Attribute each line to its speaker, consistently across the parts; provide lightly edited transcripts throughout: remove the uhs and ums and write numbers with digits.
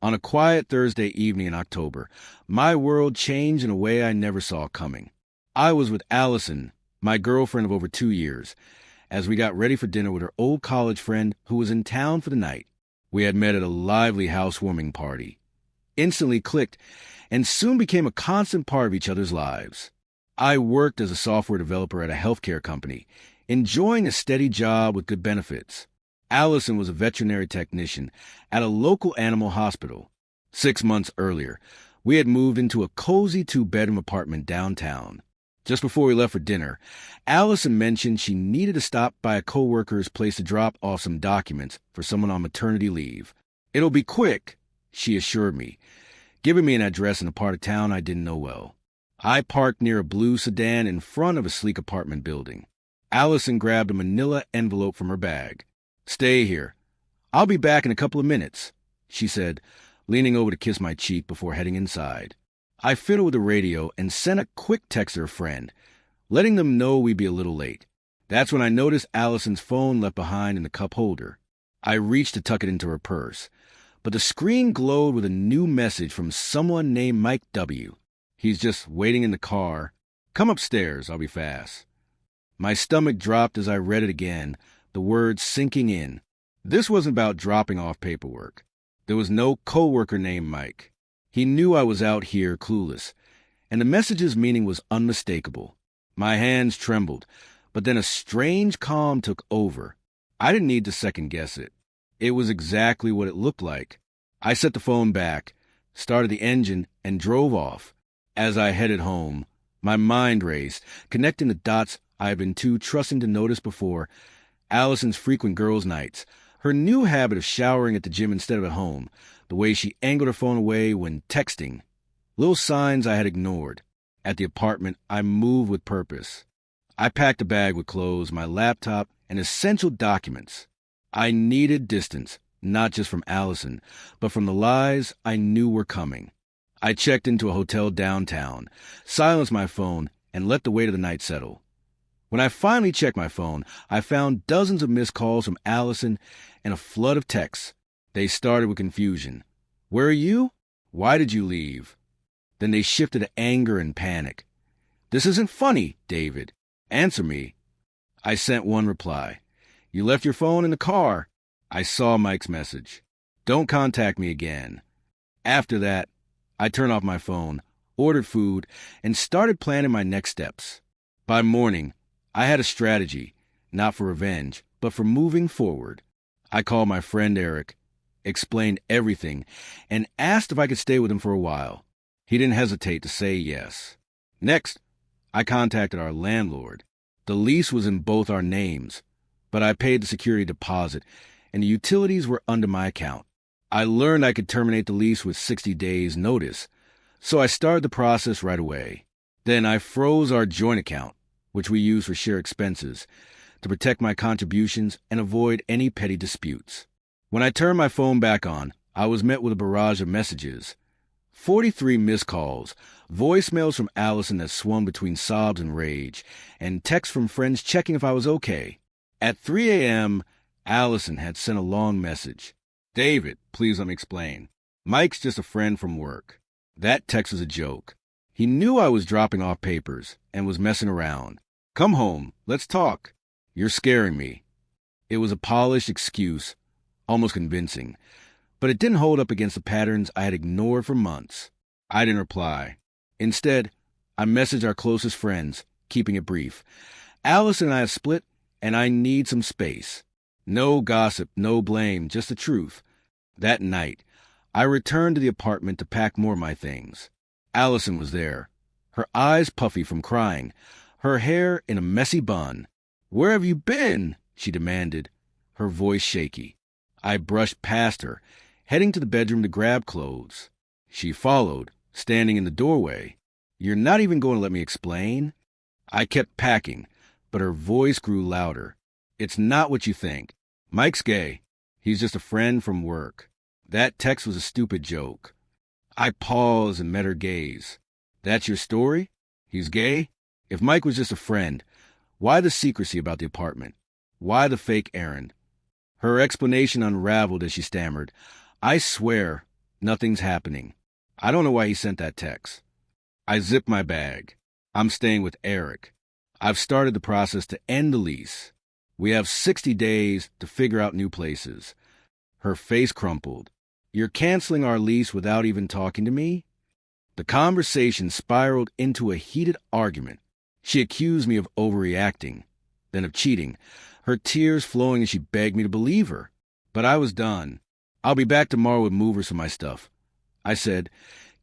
Speaker 1: On a quiet Thursday evening in October, my world changed in a way I never saw coming. I was with Allison, my girlfriend of over 2 years, as we got ready for dinner with her old college friend who was in town for the night. We had met at a lively housewarming party, instantly clicked, and soon became a constant part of each other's lives. I worked as a software developer at a healthcare company, enjoying a steady job with good benefits. Allison was a veterinary technician at a local animal hospital. 6 months earlier, we had moved into a cozy 2-bedroom apartment downtown. Just before we left for dinner, Allison mentioned she needed to stop by a coworker's place to drop off some documents for someone on maternity leave. "It'll be quick," she assured me, giving me an address in a part of town I didn't know well. I parked near a blue sedan in front of a sleek apartment building. Allison grabbed a manila envelope from her bag. "Stay here. I'll be back in a couple of minutes," she said, leaning over to kiss my cheek before heading inside. I fiddled with the radio and sent a quick text to her friend, letting them know we'd be a little late. That's when I noticed Allison's phone left behind in the cup holder. I reached to tuck it into her purse, but the screen glowed with a new message from someone named Mike W. "He's just waiting in the car. Come upstairs, I'll be fast." My stomach dropped as I read it again, the words sinking in. This wasn't about dropping off paperwork. There was no coworker named Mike. He knew I was out here clueless, and the message's meaning was unmistakable. My hands trembled, but then a strange calm took over. I didn't need to second-guess it. It was exactly what it looked like. I set the phone back, started the engine, and drove off. As I headed home, my mind raced, connecting the dots I had been too trusting to notice before. Allison's frequent girls' nights, her new habit of showering at the gym instead of at home, the way she angled her phone away when texting. Little signs I had ignored. At the apartment, I moved with purpose. I packed a bag with clothes, my laptop, and essential documents. I needed distance, not just from Allison, but from the lies I knew were coming. I checked into a hotel downtown, silenced my phone, and let the weight of the night settle. When I finally checked my phone, I found dozens of missed calls from Allison and a flood of texts. They started with confusion. "Where are you? Why did you leave?" Then they shifted to anger and panic. "This isn't funny, David. Answer me." I sent one reply. "You left your phone in the car." I saw Mike's message. "Don't contact me again." After that, I turned off my phone, ordered food, and started planning my next steps. By morning, I had a strategy, not for revenge, but for moving forward. I called my friend Eric, explained everything, and asked if I could stay with him for a while. He didn't hesitate to say yes. Next, I contacted our landlord. The lease was in both our names, but I paid the security deposit, and the utilities were under my account. I learned I could terminate the lease with 60 days' notice, so I started the process right away. Then I froze our joint account, which we use for shared expenses, to protect my contributions and avoid any petty disputes. When I turned my phone back on, I was met with a barrage of messages. 43 missed calls, voicemails from Allison that swung between sobs and rage, and texts from friends checking if I was okay. At 3 a.m., Allison had sent a long message. "David, please let me explain. Mike's just a friend from work." That text was a joke. He knew I was dropping off papers and was messing around. "Come home, let's talk. You're scaring me." It was a polished excuse, almost convincing, but it didn't hold up against the patterns I had ignored for months. I didn't reply. Instead, I messaged our closest friends, keeping it brief. "Allison and I have split, and I need some space." No gossip, no blame, just the truth. That night, I returned to the apartment to pack more of my things. Allison was there, her eyes puffy from crying, her hair in a messy bun. "Where have you been?" she demanded, her voice shaky. I brushed past her, heading to the bedroom to grab clothes. She followed, standing in the doorway. "You're not even going to let me explain?" I kept packing, but her voice grew louder. "It's not what you think. Mike's gay. He's just a friend from work." That text was a stupid joke. I paused and met her gaze. "That's your story? He's gay? If Mike was just a friend, why the secrecy about the apartment? Why the fake errand?" Her explanation unraveled as she stammered. "I swear, Nothing's happening. I don't know why he sent that text. I zip my bag. I'm staying with Eric. I've started the process to end the lease. We have 60 days to figure out new places. Her face crumpled. You're canceling our lease without even talking to me? The conversation spiraled into a heated argument. She accused me of overreacting, then of cheating, her tears flowing as she begged me to believe her. But I was done. I'll be back tomorrow with movers for my stuff, I said,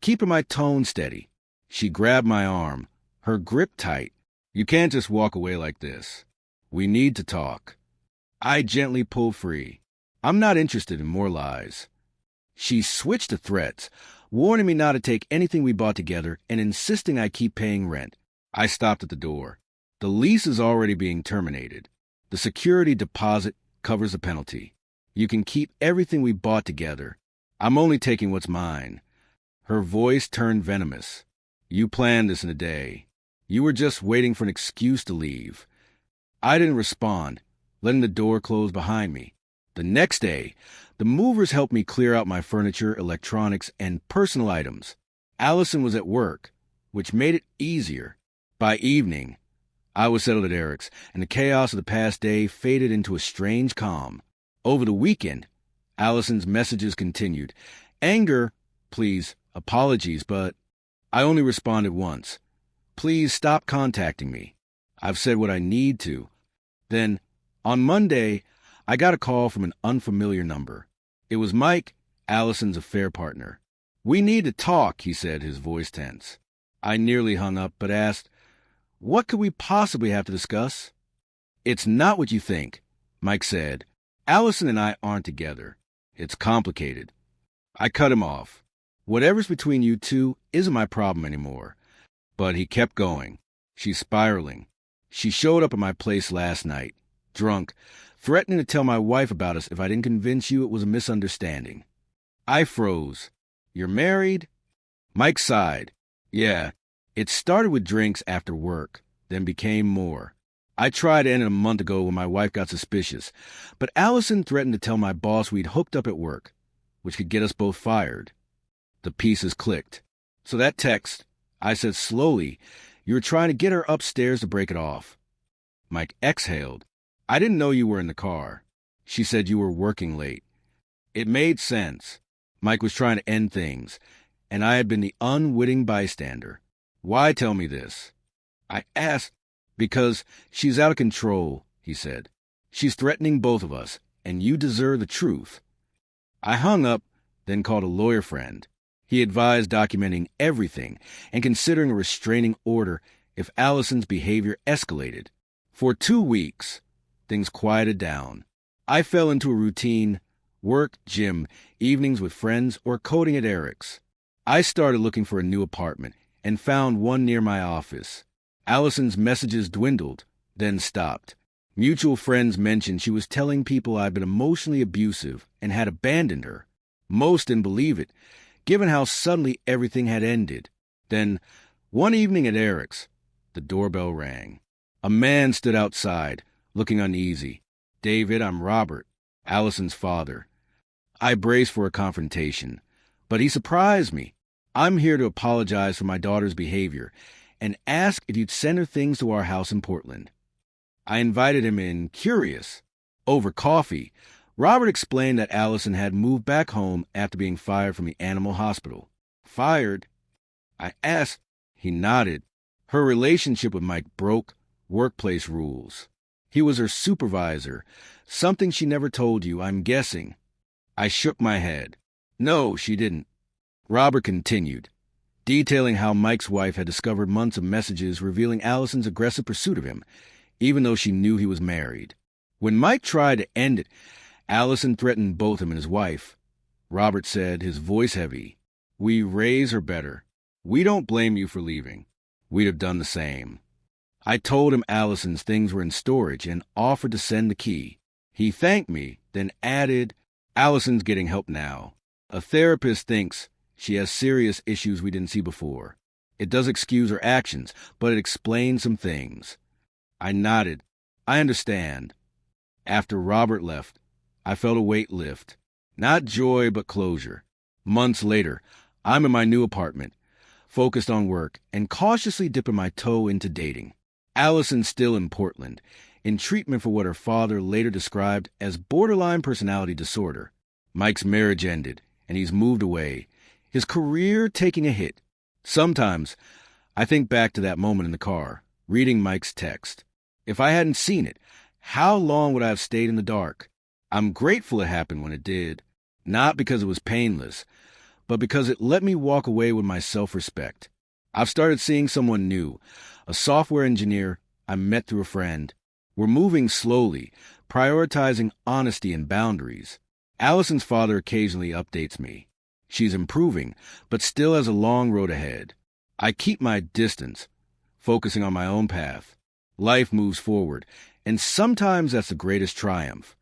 Speaker 1: keeping my tone steady. She grabbed my arm, her grip tight. You can't just walk away like this. We need to talk. I gently pulled free. I'm not interested in more lies. She switched to threats, warning me not to take anything we bought together and insisting I keep paying rent. I stopped at the door. The lease is already being terminated. The security deposit covers the penalty. You can keep everything we bought together. I'm only taking what's mine. Her voice turned venomous. You planned this in a day. You were just waiting for an excuse to leave. I didn't respond, letting the door close behind me. The next day, the movers helped me clear out my furniture, electronics, and personal items. Allison was at work, which made it easier. By evening, I was settled at Eric's, and the chaos of the past day faded into a strange calm. Over the weekend, Allison's messages continued. Anger, please, apologies, but I only responded once. Please stop contacting me. I've said what I need to. Then, on Monday, I got a call from an unfamiliar number. It was Mike, Allison's affair partner. We need to talk, he said, his voice tense. I nearly hung up, but asked, what could we possibly have to discuss? It's not what you think, Mike said. Allison and I aren't together. It's complicated. I cut him off. Whatever's between you two isn't my problem anymore. But he kept going. She's spiraling. She showed up at my place last night, drunk, threatening to tell my wife about us if I didn't convince you it was a misunderstanding. I froze. You're married? Mike sighed. Yeah, it started with drinks after work, then became more. I tried to end it a month ago when my wife got suspicious, but Allison threatened to tell my boss we'd hooked up at work, which could get us both fired. The pieces clicked. So that text, I said slowly, you were trying to get her upstairs to break it off. Mike exhaled. I didn't know you were in the car. She said you were working late. It made sense. Mike was trying to end things, and I had been the unwitting bystander. Why tell me this? I asked. Because she's out of control, he said. She's threatening both of us, and you deserve the truth. I hung up, then called a lawyer friend. He advised documenting everything and considering a restraining order if Allison's behavior escalated. For 2 weeks, things quieted down. I fell into a routine, work, gym, evenings with friends, or coding at Eric's. I started looking for a new apartment and found one near my office. Allison's messages dwindled, then stopped. Mutual friends mentioned she was telling people I'd been emotionally abusive and had abandoned her. Most didn't believe it, given how suddenly everything had ended. Then, one evening at Eric's, the doorbell rang. A man stood outside, looking uneasy. David, I'm Robert, Allison's father. I braced for a confrontation, but he surprised me. I'm here to apologize for my daughter's behavior and ask if you'd send her things to our house in Portland. I invited him in, curious. Over coffee, Robert explained that Allison had moved back home after being fired from the animal hospital. Fired? I asked. He nodded. Her relationship with Mike broke workplace rules. He was her supervisor, something she never told you, I'm guessing. I shook my head. No, she didn't. Robert continued, detailing how Mike's wife had discovered months of messages revealing Allison's aggressive pursuit of him, even though she knew he was married. When Mike tried to end it, Allison threatened both him and his wife. Robert said, his voice heavy, we raise her better. We don't blame you for leaving. We'd have done the same. I told him Allison's things were in storage and offered to send the key. He thanked me, then added, Allison's getting help now. A therapist thinks she has serious issues we didn't see before. It does excuse her actions, but it explains some things. I nodded. I understand. After Robert left, I felt a weight lift. Not joy, but closure. Months later, I'm in my new apartment, focused on work and cautiously dipping my toe into dating. Allison's still in Portland, in treatment for what her father later described as borderline personality disorder. Mike's marriage ended, and he's moved away, his career taking a hit. Sometimes, I think back to that moment in the car, reading Mike's text. If I hadn't seen it, how long would I have stayed in the dark? I'm grateful it happened when it did, not because it was painless, but because it let me walk away with my self-respect. I've started seeing someone new, a software engineer I met through a friend. We're moving slowly, prioritizing honesty and boundaries. Allison's father occasionally updates me. She's improving, but still has a long road ahead. I keep my distance, focusing on my own path. Life moves forward, and sometimes that's the greatest triumph.